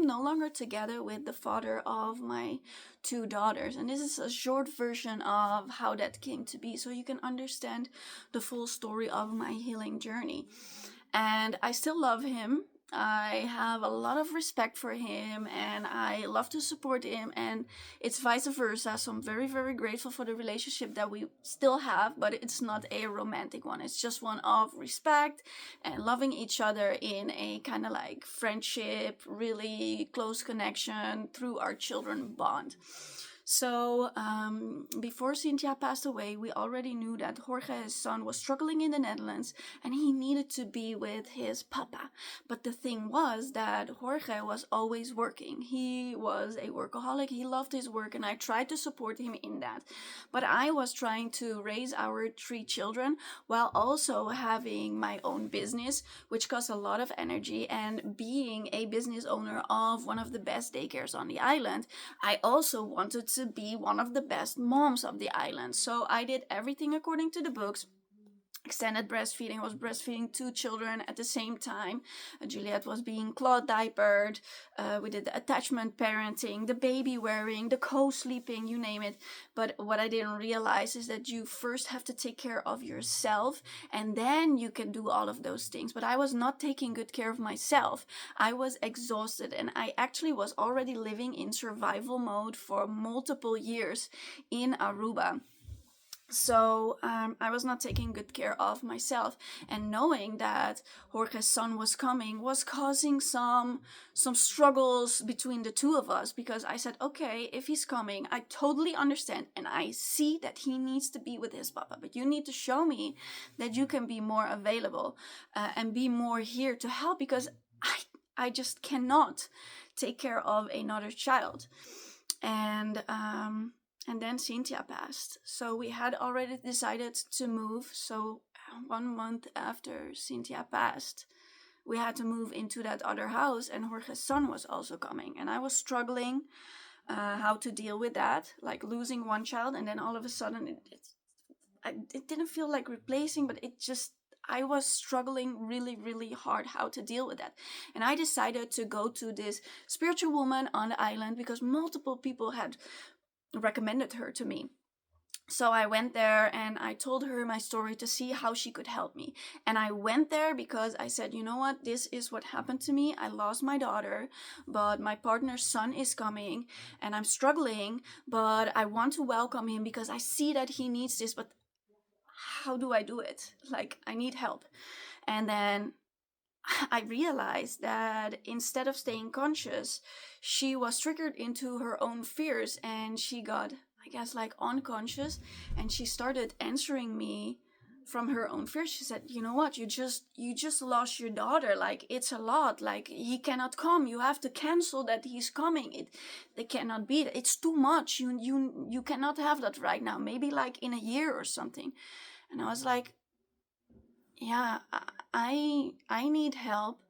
I'm no longer together with the father of my two daughters. And this is a short version of how that came to be, so you can understand the full story of my healing journey. And I still love him. I have a lot of respect for him and I love to support him, and it's vice versa. So I'm very, very grateful for the relationship that we still have, but it's not a romantic one. It's just one of respect and loving each other in a kind of like friendship, really close connection through our children bond. So, before Cynthia passed away, we already knew that Jorge, his son, was struggling in the Netherlands and he needed to be with his papa. But the thing was that Jorge was always working. He was a workaholic, he loved his work, and I tried to support him in that. But I was trying to raise our three children while also having my own business, which costs a lot of energy. And being a business owner of one of the best daycares on the island, I also wanted to be one of the best moms of the island. So I did everything according to the books. Extended breastfeeding, was breastfeeding two children at the same time. Juliet was being cloth diapered. We did the attachment parenting, the baby wearing, the co-sleeping, you name it. But what I didn't realize is that you first have to take care of yourself and then you can do all of those things. But I was not taking good care of myself. I was exhausted and I actually was already living in survival mode for multiple years in Aruba. So I was not taking good care of myself, and knowing that Jorge's son was coming was causing some struggles between the two of us, because I said, okay, if he's coming, I totally understand and I see that he needs to be with his papa, but you need to show me that you can be more available and be more here to help, because I just cannot take care of another child. And then Cynthia passed. So we had already decided to move. So 1 month after Cynthia passed, we had to move into that other house, and Jorge's son was also coming. And I was struggling how to deal with that, like losing one child, and then all of a sudden it didn't feel like replacing, but I was struggling really, really hard how to deal with that. And I decided to go to this spiritual woman on the island because multiple people had recommended her to me. So I went there and I told her my story to see how she could help me. And I went there because I said, you know what, this is what happened to me. I lost my daughter, but my partner's son is coming and I'm struggling, but I want to welcome him because I see that he needs this, but how do I do it? Like, I need help. And then I realized that instead of staying conscious, she was triggered into her own fears and she got, I guess, like unconscious, and she started answering me from her own fears. She said, you know what, you just lost your daughter, like it's a lot, like he cannot come, you have to cancel that he's coming, they cannot be, it's too much, you cannot have that right now, maybe like in a year or something. And I was like, yeah, I need help,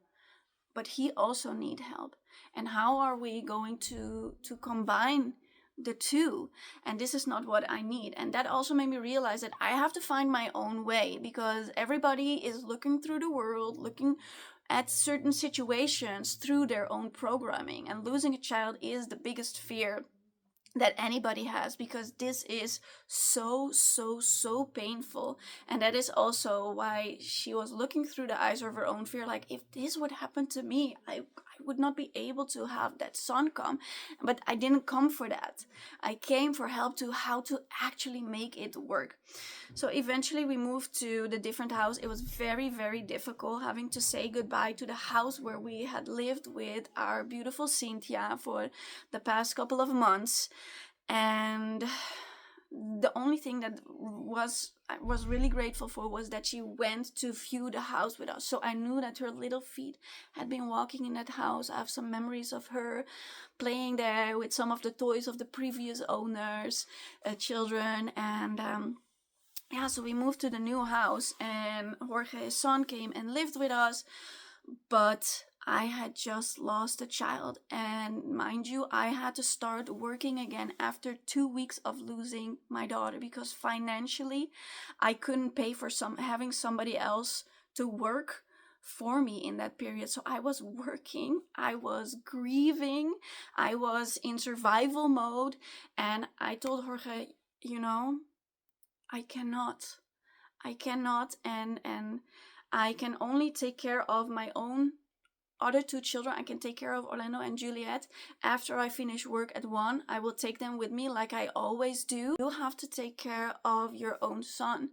but he also need help. And how are we going to combine the two? And this is not what I need. And that also made me realize that I have to find my own way, because everybody is looking through the world, looking at certain situations through their own programming. And losing a child is the biggest fear that anybody has, because this is so painful. And that is also why she was looking through the eyes of her own fear, like, if this would happen to me, I would not be able to have that son come. But I didn't come for that. I came for help to how to actually make it work. So eventually we moved to the different house. It was very, very difficult having to say goodbye to the house where we had lived with our beautiful Cynthia for the past couple of months. And the only thing that I was really grateful for was that she went to view the house with us. So I knew that her little feet had been walking in that house. I have some memories of her playing there with some of the toys of the previous owners' children. And so we moved to the new house, and Jorge's son came and lived with us. But I had just lost a child, and mind you, I had to start working again after 2 weeks of losing my daughter, because financially I couldn't pay for having somebody else to work for me in that period. So I was working, I was grieving, I was in survival mode, and I told Jorge, I cannot. And I can only take care of my own other two children. I can take care of Orlando and Juliet. After I finish work at 1, I will take them with me like I always do. You have to take care of your own son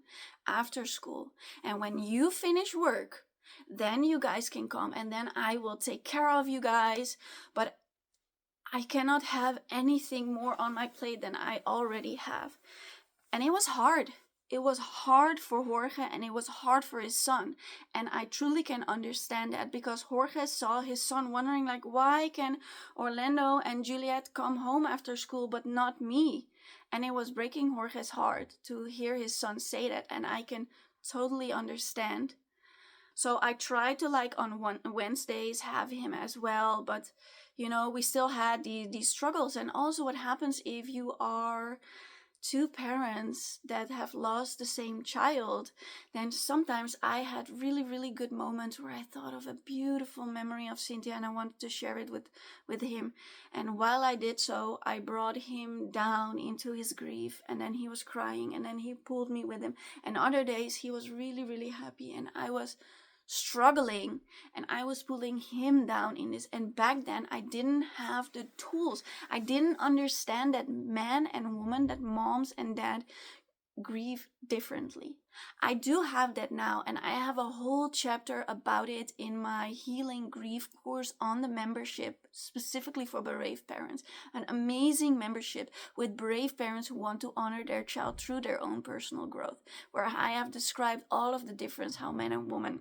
after school. And when you finish work, then you guys can come, and then I will take care of you guys. But I cannot have anything more on my plate than I already have. And it was hard. It was hard for Jorge, and it was hard for his son. And I truly can understand that, because Jorge saw his son wondering, like, why can Orlando and Juliet come home after school but not me? And it was breaking Jorge's heart to hear his son say that, and I can totally understand. So I tried to, like, on Wednesdays have him as well, but we still had these struggles. And also, what happens if you are two parents that have lost the same child, then sometimes I had really, really good moments where I thought of a beautiful memory of Cynthia, and I wanted to share it with him. And while I did so, I brought him down into his grief, and then he was crying, and then he pulled me with him. And other days he was really, really happy, and I was struggling, and I was pulling him down in this. And back then I didn't have the tools. I didn't understand that man and woman, that moms and dad grieve differently. I do have that now, and I have a whole chapter about it in my Healing Grief course on the membership, specifically for brave parents. An amazing membership with brave parents who want to honor their child through their own personal growth, where I have described all of the difference, how men and women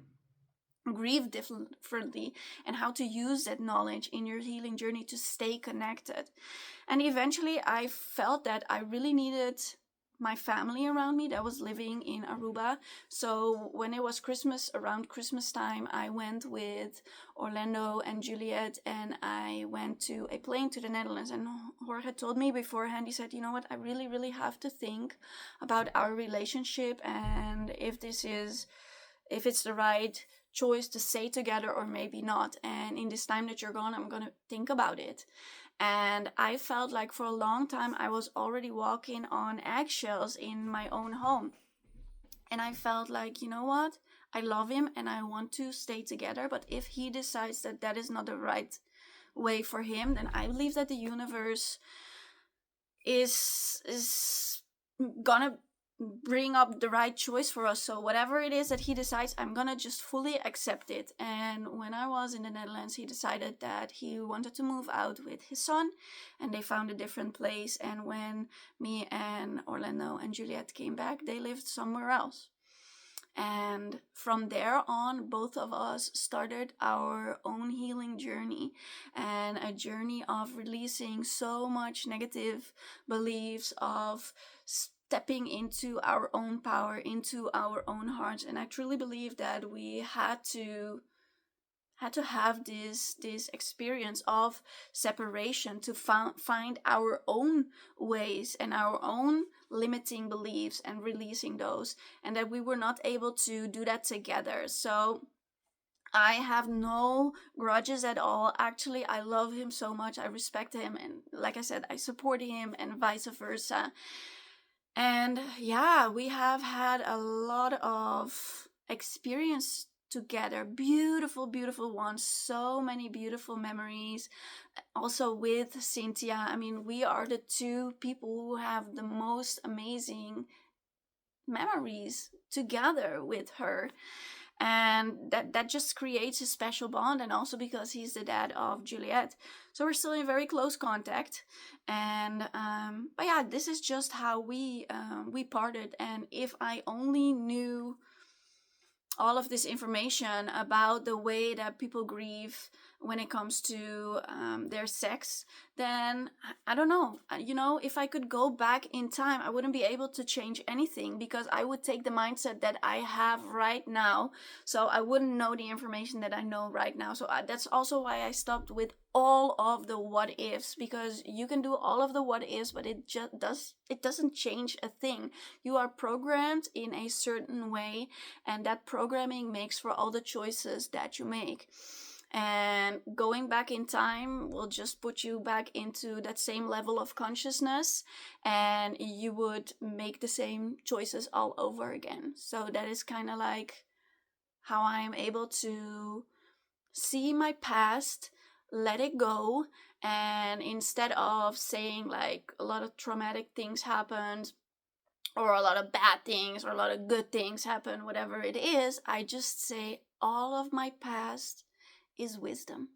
grieve differently, and how to use that knowledge in your healing journey to stay connected. And eventually I felt that I really needed my family around me that was living in Aruba. So when it was Christmas, around Christmas time, I went with Orlando and Juliet, and I went to a plane to the Netherlands. And Jorge told me beforehand, he said, you know what, I really, really have to think about our relationship, and if it's the right choice to stay together or maybe not. And in this time that you're gone, I'm gonna think about it. And I felt like for a long time I was already walking on eggshells in my own home. And I felt like, you know what? I love him and I want to stay together. But if he decides that that is not the right way for him, then I believe that the universe is gonna bring up the right choice for us. So whatever it is that he decides, I'm gonna just fully accept it. And when I was in the Netherlands, he decided that he wanted to move out with his son, and they found a different place. And when me and Orlando and Juliet came back, they lived somewhere else. And from there on, both of us started our own healing journey, and a journey of releasing so much negative beliefs, of stepping into our own power, into our own hearts. And I truly believe that we had to have this experience of separation to find our own ways and our own limiting beliefs and releasing those, and that we were not able to do that together. So I have no grudges at all. Actually, I love him so much. I respect him, and like I said, I support him, and vice versa. And yeah, we have had a lot of experience together, beautiful ones, so many beautiful memories. Also with Cynthia, I mean, we are the two people who have the most amazing memories together with her, and that just creates a special bond. And also because he's the dad of Juliet, so we're still in very close contact. And but yeah, this is just how we parted. And if I only knew all of this information about the way that people grieve when it comes to their sex, then I don't know. If I could go back in time, I wouldn't be able to change anything, because I would take the mindset that I have right now. So I wouldn't know the information that I know right now. So that's also why I stopped with all of the what ifs, because you can do all of the what ifs, but it doesn't change a thing. You are programmed in a certain way, and that programming makes for all the choices that you make. And going back in time will just put you back into that same level of consciousness, and you would make the same choices all over again. So that is kind of like how I'm able to see my past, let it go, and instead of saying like a lot of traumatic things happened, or a lot of bad things, or a lot of good things happen, whatever it is, I just say all of my past is wisdom.